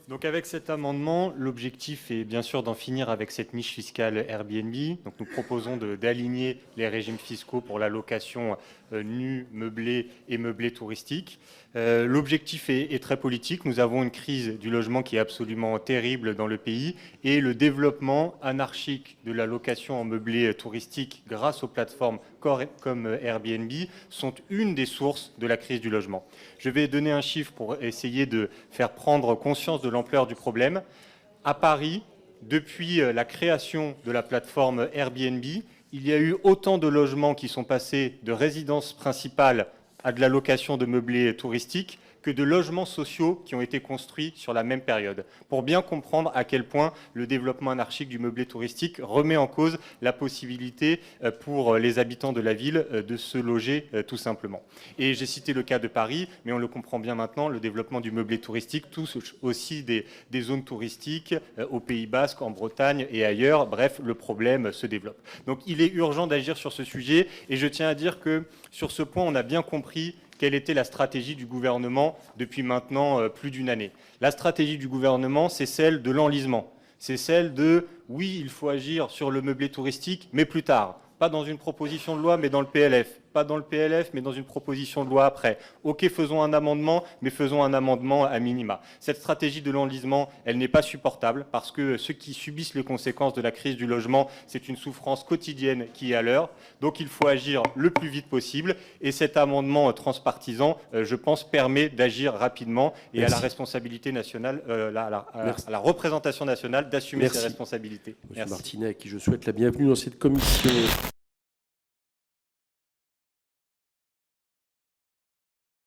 Donc avec cet amendement, l'objectif est bien sûr d'en finir avec cette niche fiscale Airbnb. Donc nous proposons d'aligner les régimes fiscaux pour la location nue, meublée et meublée touristique. L'objectif est très politique. Nous avons une crise du logement qui est absolument terrible dans le pays et le développement anarchique de la location en meublé touristique grâce aux plateformes comme Airbnb sont une des sources de la crise du logement. Je vais donner un chiffre pour essayer de faire prendre conscience de l'ampleur du problème. À Paris, depuis la création de la plateforme Airbnb, il y a eu autant de logements qui sont passés de résidence principale à de la location de meublés touristiques que de logements sociaux qui ont été construits sur la même période, pour bien comprendre à quel point le développement anarchique du meublé touristique remet en cause la possibilité pour les habitants de la ville de se loger tout simplement. Et j'ai cité le cas de Paris, mais on le comprend bien maintenant, le développement du meublé touristique touche aussi des zones touristiques au Pays Basque, en Bretagne et ailleurs. Bref, le problème se développe. Donc il est urgent d'agir sur ce sujet et je tiens à dire que sur ce point, on a bien compris quelle était la stratégie du gouvernement depuis maintenant plus d'une année. La stratégie du gouvernement, c'est celle de l'enlisement. C'est celle de « oui, il faut agir sur le meublé touristique, mais plus tard ». Pas dans une proposition de loi, mais dans le PLF. Pas dans le PLF, mais dans une proposition de loi après. OK, faisons un amendement, mais faisons un amendement à minima. Cette stratégie de l'enlisement, elle n'est pas supportable parce que ceux qui subissent les conséquences de la crise du logement, c'est une souffrance quotidienne qui est à l'heure. Donc il faut agir le plus vite possible. Et cet amendement transpartisan, je pense, permet d'agir rapidement et à la responsabilité nationale, à la représentation nationale d'assumer ses responsabilités. Monsieur Martinet, à qui je souhaite la bienvenue dans cette commission.